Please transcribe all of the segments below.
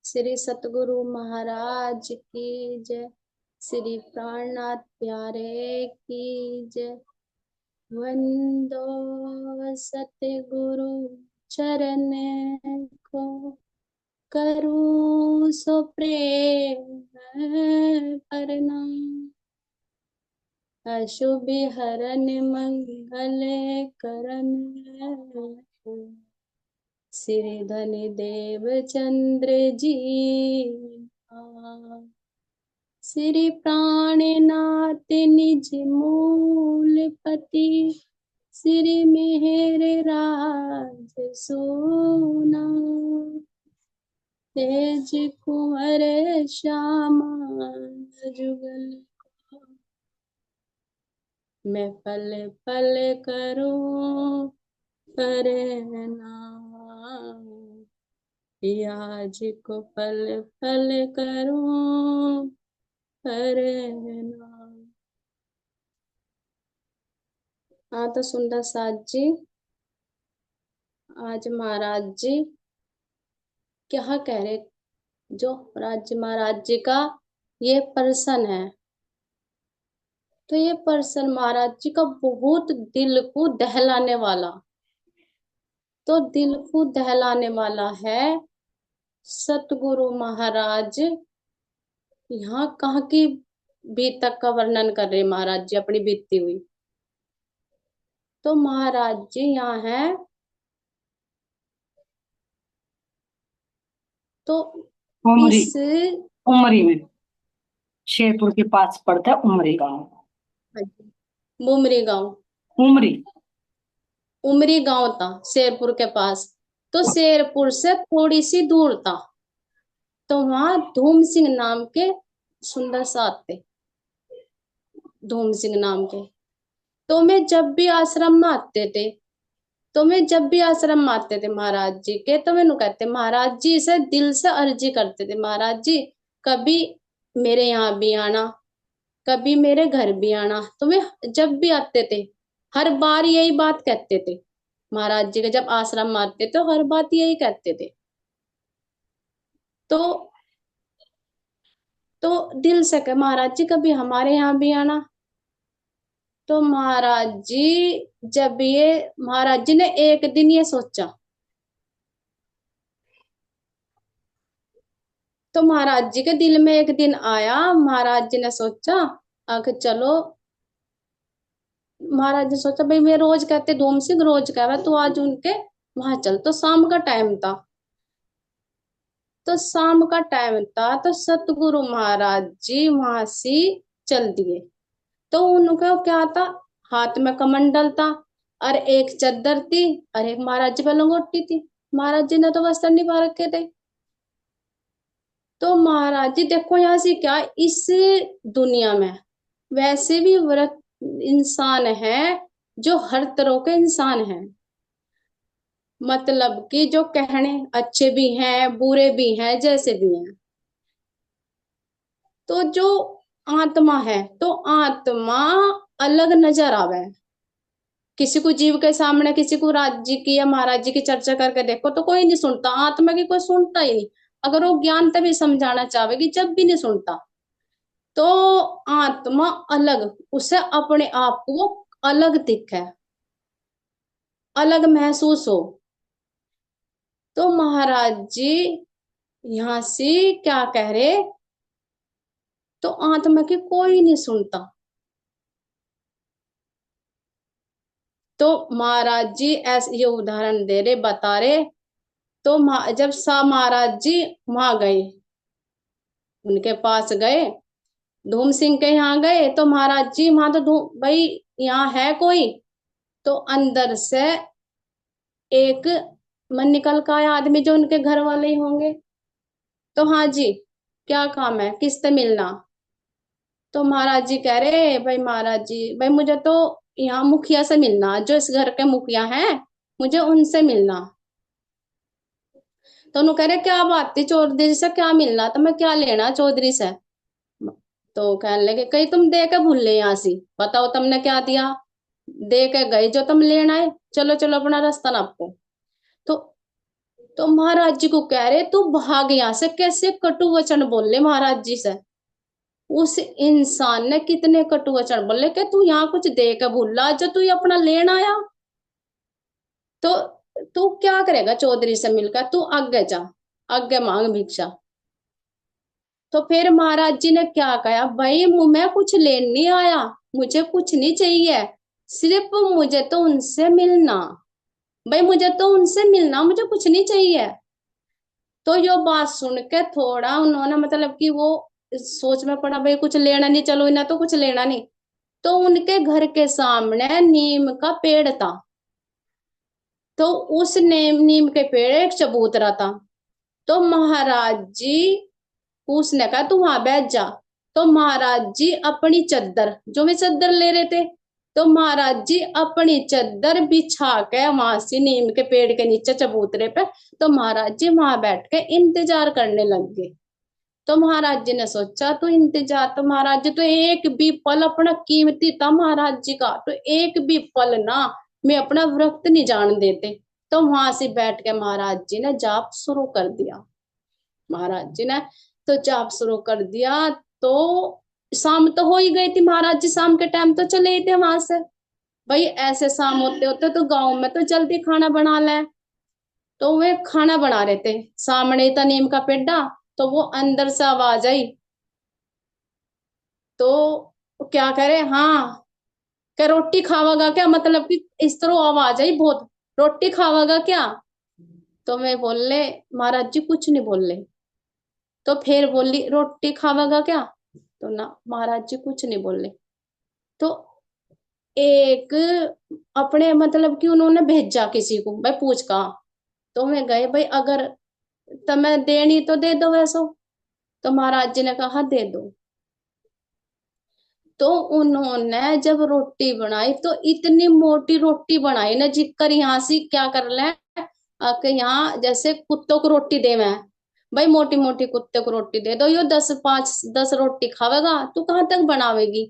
श्री सतगुरु महाराज की जय। श्री प्राणनाथ प्यारे की जय। वंदो सतगुरु चरण को, करूं सो प्रेम प्रणाम। अशुभ हरन मंगल करन, श्री धनि देव चंद्र जी। श्री प्राणनाथ निज मूलपति, श्री मेहर राज सोना। तेज कुंवर श्यामा जुगल को, मैं पल पल करूं प्रणाम। आज को पल पल करूं प्रणाम। हाँ तो सुंदर साथ जी, आज महाराज जी क्या कह रहे। जो राज्य महाराज जी का ये पर्सन है, तो ये पर्सन महाराज जी का बहुत दिल को दहलाने वाला, तो दिल को दहलाने वाला है। सतगुरु महाराज यहाँ कहाँ की बीतक का वर्णन कर रहे महाराज जी, अपनी बीतती हुई। तो महाराज जी यहाँ है तो उमरी। इस उमरी में, शेरपुर के पास पड़ता है उमरी गांव। मुमरी गांव, उमरी। उमरी गांव था शेरपुर के पास। तो शेरपुर से थोड़ी सी दूर था, तो वहां धूम सिंह नाम के सुंदर साथ थे, धूम सिंह नाम के। तो मैं जब भी आश्रम में आते थे, महाराज जी के, तो मैंने कहते महाराज जी से दिल से अर्जी करते थे, महाराज जी कभी मेरे यहाँ भी आना, कभी मेरे घर भी आना। तो मैं जब भी आते थे हर बार यही बात कहते थे महाराज जी के, जब आश्रम में आते तो हर बात यही कहते थे। तो दिल से कहे महाराज जी कभी हमारे यहाँ भी आना। तो महाराज जी, जब ये महाराज जी ने एक दिन ये सोचा, तो महाराज जी के दिल में एक दिन आया, महाराज जी ने सोचा आखिर चलो। महाराज जी सोचा भाई मैं रोज कहते धूम सिंह रोज कह रहा, तो आज उनके वहां चल। तो शाम का टाइम था, तो सतगुरु महाराज जी वहां से चल दिए। तो उनका क्या था, हाथ में कमंडल था, और एक चद्दर थी, और एक महाराज जी पे लंगोटी थी। महाराज जी ने तो वस्त्र नहीं पा रखे थे। तो महाराज जी देखो यहाँ से क्या, इस दुनिया में वैसे भी व्रत इंसान है, जो हर तरह के इंसान है। मतलब कि जो कहने अच्छे भी हैं बुरे भी हैं जैसे भी हैं। तो जो आत्मा है, तो आत्मा अलग नजर आवे। किसी को जीव के सामने, किसी को राज जी की या महाराज जी की चर्चा करके देखो तो कोई नहीं सुनता, आत्मा की कोई सुनता ही नहीं। अगर वो ज्ञान तभी समझाना चाहेगी जब भी नहीं सुनता। तो आत्मा अलग, उसे अपने आप को अलग दिखे, अलग महसूस हो। तो महाराज जी यहां से क्या कह रहे, तो आत्मा की कोई नहीं सुनता। तो महाराज जी ऐसे ये उदाहरण दे रहे, बता रहे। तो जब सा महाराज जी वहां गए, उनके पास गए, धूम सिंह के यहाँ गए, तो महाराज जी वहां तो धूम भाई यहाँ है कोई। तो अंदर से एक मन निकल का आया आदमी, जो उनके घर वाले ही होंगे। तो हाँ जी, क्या काम है, किससे मिलना। तो महाराज जी कह रहे भाई महाराज जी भाई मुझे तो यहाँ मुखिया से मिलना, जो इस घर के मुखिया हैं, मुझे उनसे मिलना। तो उन्होंने कह रहे क्या बात थी, चौधरी से क्या मिलना, तो मैं क्या लेना चौधरी से। तो कहने लगे कहीं तुम दे के भूल ले यहाँ से, बताओ तुमने क्या दिया। दे के गए जो तुम लेना है, चलो चलो अपना रास्ता नापो। तो तो महाराज जी को कह रहे तू भाग यहाँ से, कैसे कटु वचन बोले महाराज जी से। उस इंसान ने कितने कटु वचन बोले कि तू यहाँ कुछ दे के भूला जो तू अपना लेना आया, तो तू क्या करेगा चौधरी से मिलकर, तू आगे जा, आगे मांग भिक्षा। तो फिर महाराज जी ने क्या कहा, भाई मैं कुछ लेने नहीं आया, मुझे कुछ नहीं चाहिए, सिर्फ मुझे तो उनसे मिलना, भाई मुझे तो उनसे मिलना, मुझे कुछ नहीं चाहिए। तो यो बात सुन के थोड़ा उन्होंने मतलब कि वो सोच में पड़ा, भाई कुछ लेना नहीं, चलो इन्हें तो कुछ लेना नहीं। तो उनके घर के सामने नीम का पेड़ था, तो उस नीम नीम के पेड़ एक चबूतरा था। तो महाराज जी उसने कहा तू वहां बैठ जा। तो महाराज जी अपनी चद्दर, जो भी चद्दर ले रहे थे, तो महाराज जी अपनी चद्दर बिछा के वहां से नीम के पेड़ के नीचे चबूतरे पे, तो महाराज जी वहां बैठ के इंतजार करने लग गए। तो महाराज जी ने सोचा तो इंतजार, तो महाराज जी तो एक भी पल अपना कीमती था महाराज जी का, तो एक भी पल ना मैं अपना व्रत नहीं जान देते। तो वहां से बैठ के महाराज जी ने जाप शुरू कर दिया। महाराज जी ने तो जाप शुरू कर दिया। तो शाम तो हो ही गई थी, महाराज जी शाम के टाइम तो चले ही थे वहां से। भाई ऐसे शाम होते होते तो गांव में तो जल्दी खाना बना ले। तो वे खाना बना रहे थे, सामने ही था नीम का पेड्डा। तो वो अंदर से आवाज आई, तो क्या करे, हाँ क्या रोटी खावागा क्या, मतलब कि इस तरह आवाज आई बहुत, रोटी खावागा क्या। तो मैं बोले, महाराज जी कुछ नहीं बोले। तो फिर बोली रोटी खावागा क्या, तो ना महाराज जी कुछ नहीं बोले। तो एक अपने मतलब कि उन्होंने भेजा किसी को, भाई पूछ कहा। तो मैं गए, भाई अगर तुम्हें देनी तो दे दो वैसो। तो महाराज जी ने कहा दे दो। तो उन्होंने जब रोटी बनाई तो इतनी मोटी रोटी बनाई ना, जिक्कर यहाँ से क्या कर ले कि यहाँ जैसे कुत्तों को रोटी दे मैं, भाई मोटी मोटी कुत्ते को रोटी दे दो, यो 10 5 10 रोटी खावेगा, तू कहाँ तक बनावेगी।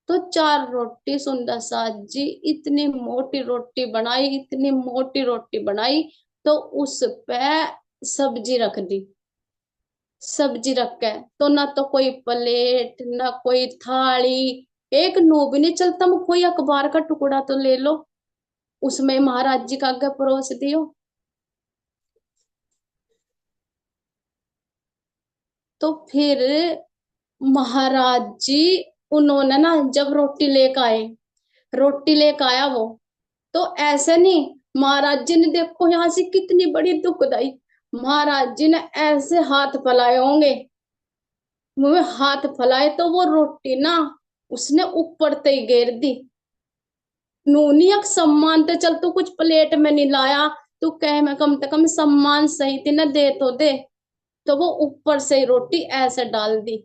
तो 4 रोटी सुंदर साज जी इतनी मोटी रोटी बनाई, इतनी मोटी रोटी बनाई। तो उस पे सब्जी रख दी, सब्जी रख के, तो ना तो कोई प्लेट ना कोई थाली, एक नो भी नहीं चलता, मैं कोई अखबार का टुकड़ा तो ले लो, उसमें महाराज जी का आगे परोस दियो। तो फिर महाराज जी उन्होंने ना जब रोटी लेकर आए, रोटी लेकर आया वो, तो ऐसे नहीं, महाराज जी ने देखो यहाँ से कितनी बड़ी दुखदाई, महाराज जी ने ऐसे हाथ फैलाए होंगे, मुंह में हाथ फैलाए तो वो रोटी ना उसने ऊपर ते ही घेर दी। नूनियक सम्मान ते चल, तू कुछ प्लेट में नहीं लाया, तू कह मैं कम से कम सम्मान सहित न दे तो दे। तो वो ऊपर से ही रोटी ऐसे डाल दी।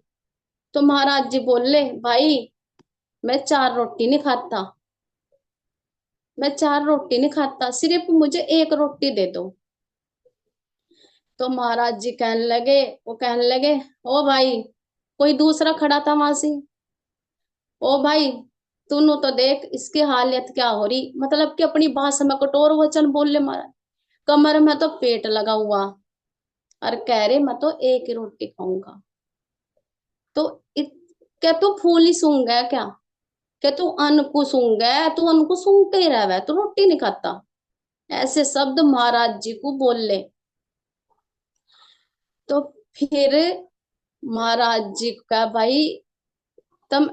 तो महाराज जी बोले, भाई मैं 4 रोटी नहीं खाता, मैं 4 रोटी नहीं खाता, सिर्फ मुझे एक रोटी दे दो। तो महाराज जी कहने लगे, वो कहने लगे, ओ भाई, कोई दूसरा खड़ा था वहां से, ओ भाई तूने तो देख इसकी हालत क्या हो रही, मतलब कि अपनी भाषा में कठोर वचन बोल ले महाराज, कमर में तो पेट लगा हुआ और कह रहे मैं तो एक ही रोटी खाऊंगा। तो इत, क्या तू फूली सूंग है क्या, क्या तू अन्न सूंग है, तू अन्न सूंग के ही रह, तू रोटी नहीं खाता, ऐसे शब्द महाराज जी को बोल ले। तो फिर महाराज जी का, भाई तुम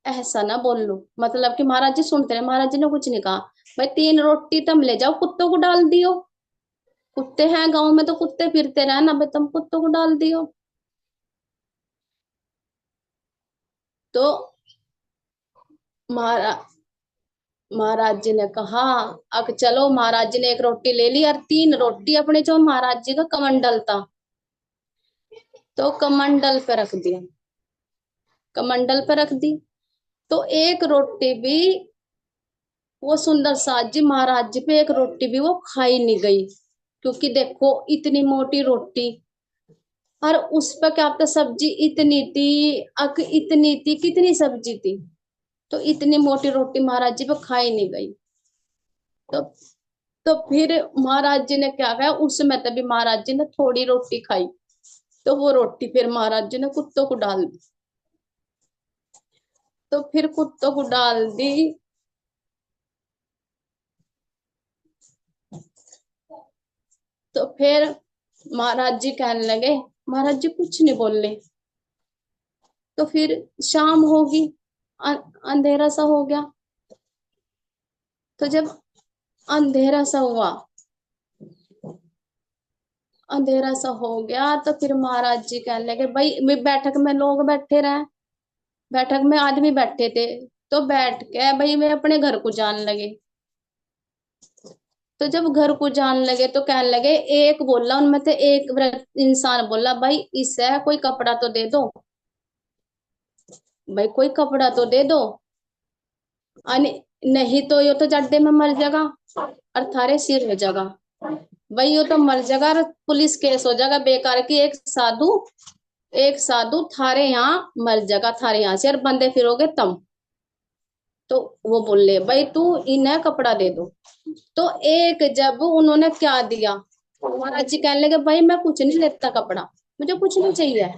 ऐसा ना बोल लो, मतलब कि महाराज जी सुनते रहे, महाराज जी ने कुछ नहीं कहा। भाई 3 रोटी तुम ले जाओ कुत्तों को डाल दियो, कुत्ते हैं गांव में तो कुत्ते फिरते रहे ना, भाई तुम कुत्तों को डाल दियो। तो महारा महाराज जी ने कहा, अब चलो, महाराज जी ने एक रोटी ले ली और 3 रोटी अपने जो महाराज जी का कमंडल था, तो कमंडल पे रख दिया, कमंडल पे रख दी। तो एक रोटी भी वो सुंदर साज जी महाराज जी पे एक रोटी भी वो खाई नहीं गई, क्योंकि देखो इतनी मोटी रोटी, और उस पर क्या पता सब्जी इतनी थी, अक इतनी थी, कितनी सब्जी थी, तो इतनी मोटी रोटी महाराज जी पे खाई नहीं गई। तो तो फिर महाराज जी ने क्या कहा, उस समय तभी महाराज जी ने थोड़ी रोटी खाई, तो वो रोटी फिर महाराज जी ने कुत्तों को डाल दी। तो फिर कुत्तों को डाल दी। तो फिर महाराज जी कहने लगे, महाराज जी कुछ नहीं बोले। तो फिर शाम होगी, अंधेरा सा हो गया। तो जब अंधेरा सा हुआ, अंधेरा सा हो गया, तो फिर महाराज जी कहने लगे, भाई बैठक में लोग बैठे रहे, बैठक में आदमी बैठे थे, तो बैठ के भाई मैं अपने घर को जान लगे। तो जब घर को जान लगे तो कहने लगे, एक बोला उनमें से, एक इंसान बोला, भाई इसे कोई कपड़ा तो दे दो, भाई कोई कपड़ा तो दे दो, नहीं तो ये तो जड्डे में मर जाएगा और थारे सिर हो जाएगा, भाई ये तो मर जाएगा और पुलिस केस हो जाएगा बेकार की, एक साधु थारे यहाँ मर जाएगा, थारे यहाँ से और बंदे फिरोगे तुम। तो वो बोले, भाई तू इन्हें कपड़ा दे दो। तो एक जब उन्होंने क्या दिया, महाराज जी कहने लगे, भाई मैं कुछ नहीं लेता कपड़ा, मुझे कुछ नहीं चाहिए।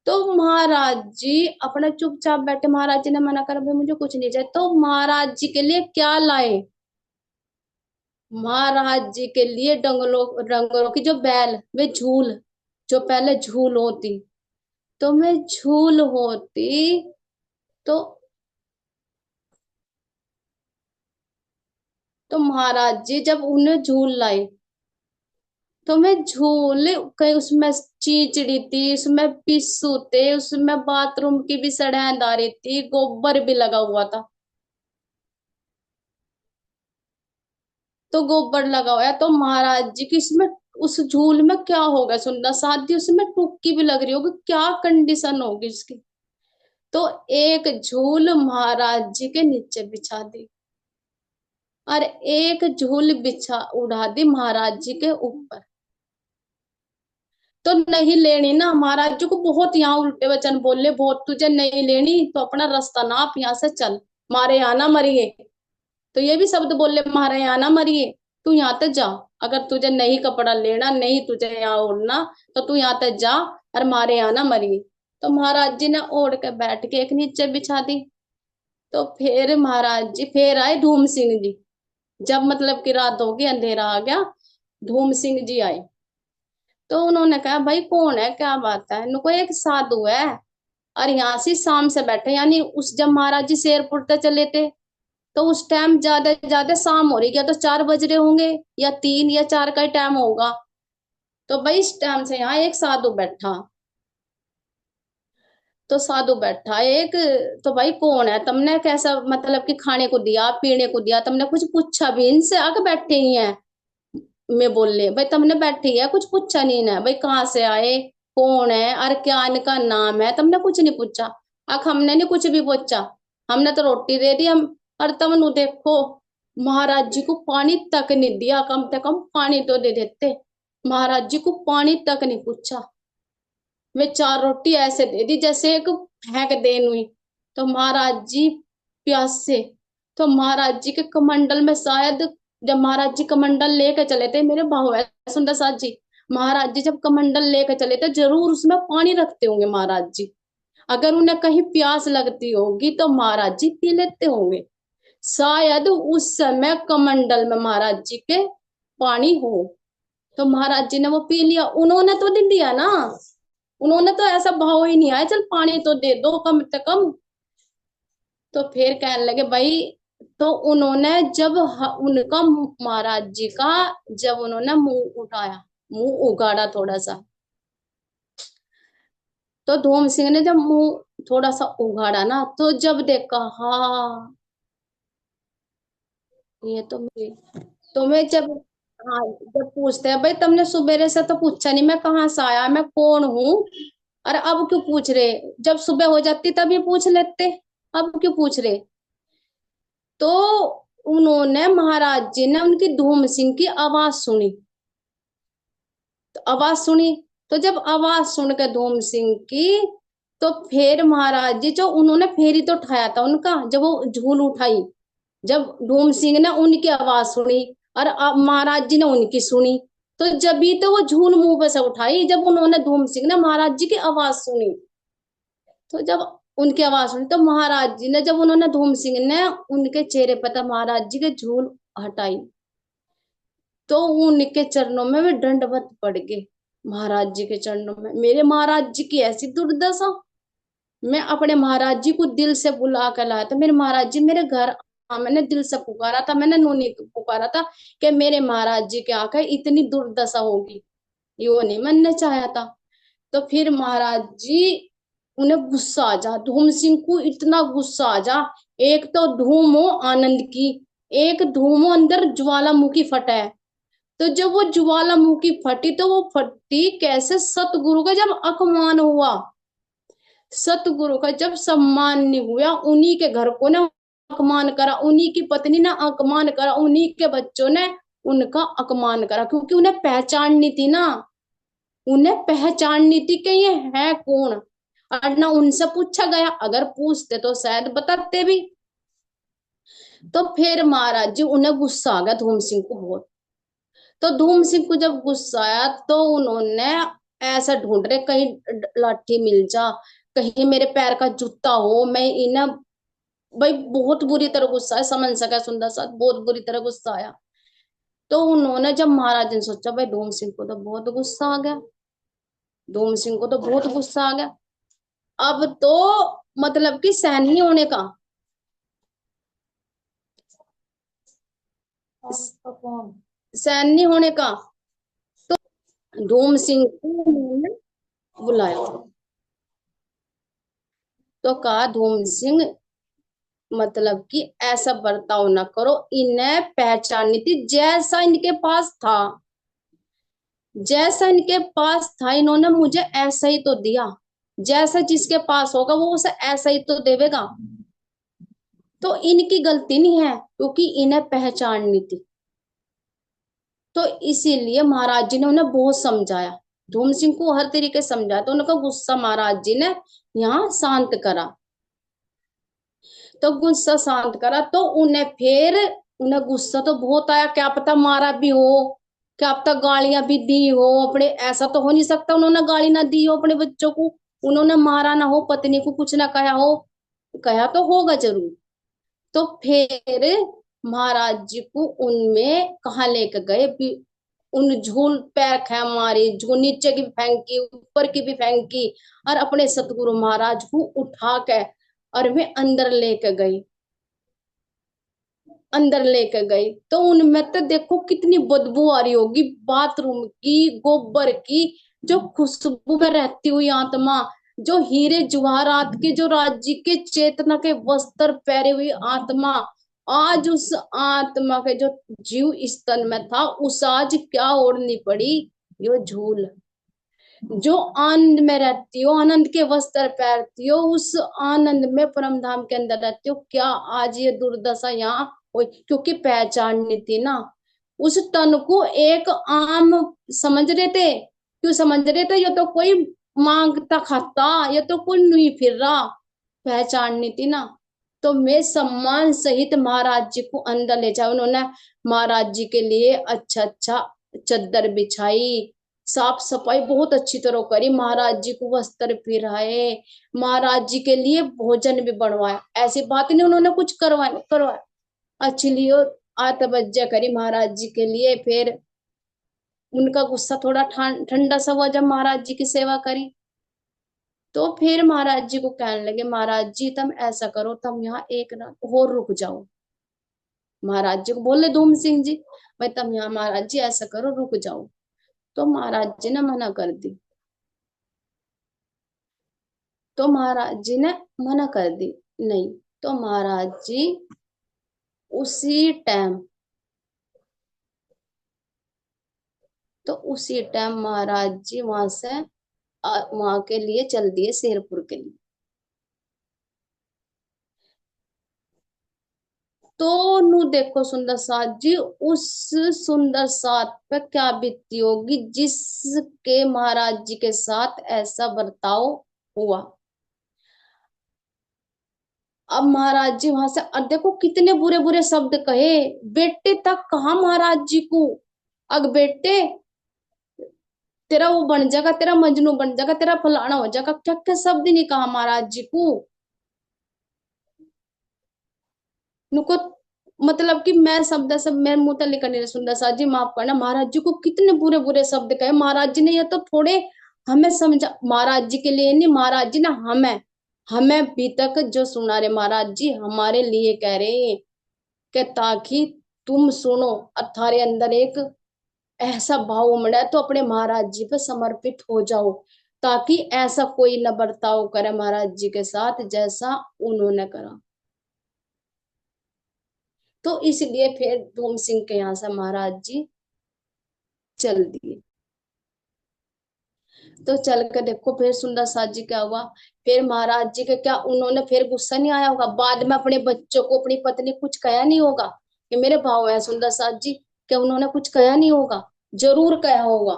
तो महाराज जी अपना चुपचाप बैठे, महाराज जी ने मना करा, भाई मुझे कुछ नहीं चाहिए। तो महाराज जी के लिए क्या लाए, महाराज जी के लिए डंगरों डंगरों की जो बैल, वे झूल, जो पहले झूल होती, तो मैं झूल होती, तो महाराज जी जब उन्हें झूल लाए, तो मैं झूल कहीं उसमें चीचड़ी थी, उसमें पिस्सू थे, उसमें बाथरूम की भी सड़ैंदारी थी, गोबर भी लगा हुआ था। तो गोबर लगा हुआ है, तो महाराज जी की इसमें, उस झूल में क्या होगा, सुनना साथी, उसमें टुक्की भी लग रही होगी, क्या कंडीशन होगी उसकी। तो एक झूल महाराज जी के नीचे बिछा दी और एक झूल बिछा उड़ा दी महाराज जी के ऊपर। तो नहीं लेनी ना, महाराज जी को बहुत यहाँ उल्टे वचन बोले, बहुत, तुझे नहीं लेनी तो अपना रास्ता नाप, यहाँ से चल, मारे यहाँ ना मरिए। तो ये भी शब्द बोले, मारे यहाँ ना मरिए, तू यहाँ तक जा, अगर तुझे नहीं कपड़ा लेना, नहीं तुझे यहाँ ओढ़ना, तो तू यहाँ तक जा और मारे यहाँ ना मरिए। तो महाराज जी ने ओढ़ के बैठ के एक नीचे बिछा दी। तो फिर महाराज जी फिर आए धूम सिंह जी, जब मतलब कि रात होगी, अंधेरा आ गया, धूम सिंह जी आए। तो उन्होंने कहा, भाई कौन है, क्या बात है, इनको एक साधु है और यहाँ से शाम से बैठे, यानी उस जब महाराज जी शेरपुर तक चले थे, तो उस टाइम ज्यादा ज्यादा शाम हो रही, या तो 4 बज रहे होंगे, या 3 या 4 का ही टाइम होगा। तो भाई इस टाइम से यहाँ एक साधु बैठा, तो साधु बैठा एक, तो भाई कौन है, तुमने कैसा मतलब कि खाने को दिया, पीने को दिया, तुमने कुछ पूछा भी, इनसे आके बैठे ही हैं। मैं बोले, भाई तुमने बैठी है, कुछ पूछा नहीं ना, भाई कहाँ से आए, कौन है, और क्या इनका नाम है, तुमने कुछ नहीं पूछा। आख हमने नहीं कुछ भी पूछा, हमने तो रोटी दे दी हम, और तुम देखो, महाराज जी को पानी तक नहीं दिया, कम से कम पानी तो दे देते, महाराज जी को पानी तक नहीं पूछा। वे 4 रोटी ऐसे दे दी जैसे एक फेंक देन हुई। तो महाराज जी प्यासे, तो महाराज जी के कमंडल में शायद, जब महाराज जी कमंडल लेके चले थे, मेरे भाव है सुंदर साथ जी, महाराज जी जब कमंडल लेके चले थे, जरूर उसमें पानी रखते होंगे महाराज जी, अगर उन्हें कहीं प्यास लगती होगी तो महाराज जी पी लेते होंगे, शायद उस समय कमंडल में महाराज जी के पानी हो। तो महाराज जी ने वो पी लिया, उन्होंने तो दे दिया ना, उन्होंने तो ऐसा भाव ही नहीं आया, चल पानी तो दे दो कम से कम। तो फिर कहने लगे, भाई, तो उन्होंने जब उनका महाराज जी का, जब उन्होंने मुंह उठाया, मुंह उगाड़ा थोड़ा सा, तो धूम सिंह ने जब मुंह थोड़ा सा उगाड़ा ना, तो जब देखा, हाँ ये तो तुम्हें जब, हाँ, जब पूछते हैं, भाई तुमने सुबेरे से तो पूछा नहीं मैं कहाँ से आया, मैं कौन हूँ, अरे अब क्यों पूछ रहे, जब सुबह हो जाती तब ये पूछ लेते, अब क्यों पूछ रहे। तो उन्होंने, महाराज जी ने उनकी धूम सिंह की आवाज सुनी, तो आवाज सुनी, तो जब आवाज सुन के धूम सिंह की, तो फिर महाराज जी, जो उन्होंने फेरी तो उठाया था उनका, जब वो झूल उठाई, जब धूम सिंह ने उनकी आवाज सुनी और महाराज जी ने उनकी सुनी, तो जब भी तो वो झूल मुंह पे से उठाई जब उन्होंने धूम सिंह ने महाराज जी की आवाज सुनी। तो जब उनकी आवाज सुनी तो महाराज जी ने, जब उन्होंने धूम सिंह ने उनके चेहरे पर तब महाराज जी के झूल हटाई, तो उनके चरणों में वे दंडवत पड़ गए। महाराज जी के चरणों में, मेरे महाराज जी की ऐसी दुर्दशा। मैं अपने महाराज जी को दिल से बुला कर लाया था, मेरे महाराज जी मेरे घर मैंने दिल से पुकारा था, मैंने नूनी को पुकारा था कि मेरे महाराज जी के आंखें इतनी दुर्दशा होगी, यो नहीं मैंने चाहा था। तो फिर महाराज जी उन्हें गुस्सा आ जा, धूम सिंह को इतना गुस्सा आ जा। एक तो धूम हो आनंद की, एक धूम हो अंदर ज्वालामुखी फटा है। तो जब वो ज्वालामुखी फटी तो वो फटी कैसे, सतगुरु का जब अपमान हुआ, सतगुरु का जब सम्मान नहीं हुआ, उन्हीं के घर को ने अपमान करा, उन्हीं की पत्नी ने अपमान करा, उन्हीं के बच्चों ने उनका अपमान करा, क्योंकि उन्हें पहचाननी थी ना, उन्हें पहचाननी थी कि ये है कौन। और ना उनसे पूछा गया, अगर पूछते तो शायद बताते भी। तो फिर महाराज जी उन्हें गुस्सा आ गया धूम सिंह को बहुत। तो धूम सिंह को जब गुस्सा आया तो उन्होंने ऐसा ढूंढ रहे कहीं लाठी मिल जा, कहीं मेरे पैर का जूता हो, मैं इन्हें, भाई बहुत बुरी तरह गुस्सा है, समझ सका सुंदर सा, बहुत बुरी तरह गुस्सा आया। तो उन्होंने, जब महाराज ने सोचा भाई धूम सिंह को तो बहुत गुस्सा आ गया, धूम सिंह को तो बहुत गुस्सा आ गया, अब तो मतलब कि सहन नहीं होने का, सहन नहीं होने का। तो धूम सिंह को उन्होंने बुलाया, तो कहा धूम सिंह मतलब कि ऐसा बर्ताव ना करो, इन्हें पहचाननी थी जैसा इनके पास था, जैसा इनके पास था इन्होंने मुझे ऐसा ही तो दिया, जैसा जिसके पास होगा वो उसे ऐसा ही तो देवेगा। तो इनकी गलती नहीं है क्योंकि इन्हें पहचाननी थी। तो इसीलिए महाराज जी ने उन्हें बहुत समझाया, धूम सिंह को हर तरीके से समझाया, तो उनका गुस्सा महाराज जी ने यहाँ शांत करा। तो गुस्सा शांत करा तो उन्हें फिर, उन्हें गुस्सा तो बहुत आया, क्या पता मारा भी हो, क्या पता गालियां भी दी हो अपने, ऐसा तो हो नहीं सकता उन्होंने गाली ना दी हो अपने बच्चों को, उन्होंने मारा ना हो, पत्नी को कुछ ना कहा हो, कहा तो होगा जरूर। तो फिर महाराज जी को उनमें कहाँ लेके गए, उन झूल पैर खे मारी, जो नीचे की भी फेंकी, ऊपर की भी फेंकी, और अपने सतगुरु महाराज को उठा के और वे अंदर लेके गई, अंदर लेके गई। तो उनमें तो देखो कितनी बदबू आ रही होगी, बाथरूम की, गोबर की, जो खुशबू में रहती हुई आत्मा, जो हीरे जवाहरात के, जो राज्य के चेतना के वस्त्र पहरे हुई आत्मा, आज उस आत्मा के जो जीव स्तन में था, उस आज क्या ओढ़नी पड़ी, यो झूल। जो आनंद में रहती हो, आनंद के वस्त्र पहनती हो, उस आनंद में परम धाम के अंदर रहती हो, क्या आज ये दुर्दशा यहाँ हुई, क्योंकि पहचाननी थी ना। उस तन को एक आम समझ रहे थे, क्यों समझ रहे थे, ये तो कोई मांगता खाता, ये तो कोई नहीं फिर रहा, पहचाननी थी ना। तो मैं सम्मान सहित महाराज जी को अंदर ले जाओ, उन्होंने महाराज जी के लिए अच्छा अच्छा चद्दर बिछाई, साफ सफाई बहुत अच्छी तरह करी, महाराज जी को वस्त्र फिराए, महाराज जी के लिए भोजन भी बनवाया, ऐसी बात नहीं उन्होंने कुछ करवाया, अच्छी लियो आतवज्जा करी महाराज जी के लिए। फिर उनका गुस्सा थोड़ा ठंडा सा हुआ जब महाराज जी की सेवा करी, तो फिर महाराज जी को कहने लगे, महाराज जी तुम ऐसा करो, तुम यहाँ एक रात और रुक जाओ। महाराज जी को बोले धूम सिंह जी, भाई तुम यहाँ महाराज जी ऐसा करो रुक जाओ। तो महाराज जी ने मना कर दी, तो महाराज जी ने मना कर दी, नहीं। तो महाराज जी उसी टाइम, तो उसी टाइम महाराज जी वहां से वहां के लिए चल दिए शेरपुर के लिए। तो नु देखो सुंदर साथ जी, उस सुंदर साथ पे क्या बीती होगी जिसके महाराज जी के साथ ऐसा बर्ताव हुआ। अब महाराज जी वहां से, और देखो कितने बुरे बुरे शब्द कहे, बेटे तक कहा महाराज जी को। अग बेटे, तेरा वो बन जाएगा, तेरा मजनू बन जाएगा, तेरा फलाना हो जाएगा, क्या क्या शब्द नहीं कहा महाराज जी को। नुको, मतलब कि मैं शब्द सब मैं मुंह तक लेकर नहीं, सुंदर सा जी माफ करना, महाराज जी को कितने बुरे बुरे शब्द कहे महाराज जी ने। ये तो थोड़े हमें समझा, महाराज जी के लिए नहीं, महाराज जी ना हमें, हमें भी तक जो सुना रहे महाराज जी हमारे लिए कह रहे हैं कि ताकि तुम सुनो और थारे अंदर एक ऐसा भाव उमड़ा है, तो अपने महाराज जी पे समर्पित हो जाओ, ताकि ऐसा कोई न बर्ताव करे महाराज जी के साथ जैसा उन्होंने करा। तो इसलिए फिर धूम सिंह के यहाँ से महाराज जी चल दिए। तो चल के देखो फिर सुंदर साज जी क्या हुआ। फिर महाराज जी के क्या, उन्होंने फिर गुस्सा नहीं आया होगा बाद में अपने बच्चों को, अपनी पत्नी कुछ कहा नहीं होगा कि मेरे भाव है सुंदर साज जी, क्या उन्होंने कुछ कहा नहीं होगा, जरूर कहा होगा।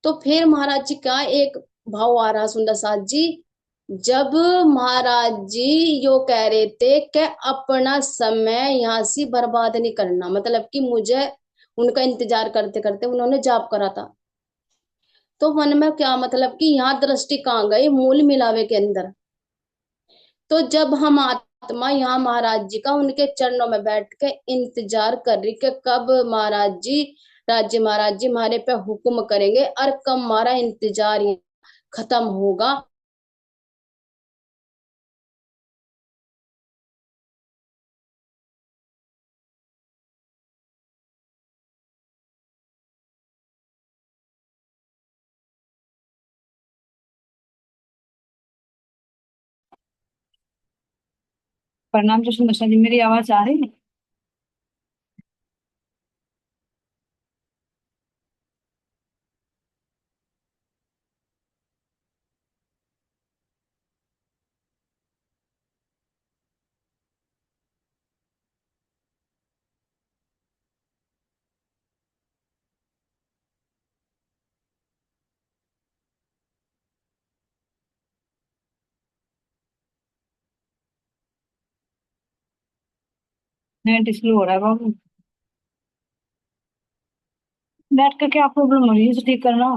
तो फिर महाराज जी का एक भाव आ रहा सुंदर साज जी, जब महाराज जी यो कह रहे थे कि अपना समय यहाँ से बर्बाद नहीं करना, मतलब कि मुझे उनका इंतजार करते करते उन्होंने जाप करा था। तो मन में क्या, मतलब कि यहाँ दृष्टि कहाँ गई, मूल मिलावे के अंदर। तो जब हम आत्मा यहाँ महाराज जी का उनके चरणों में बैठ के इंतजार कर रही कि कब महाराज जी, राज्य महाराज जी हमारे पे हुक्म करेंगे और कब हमारा इंतजार खत्म होगा। प्रणाम जो सुंदर जी, मेरी आवाज आ रही है? नेट स्लो हो रहा है बाबू। नेट का क्या प्रॉब्लम हो रही है, इसे ठीक करना।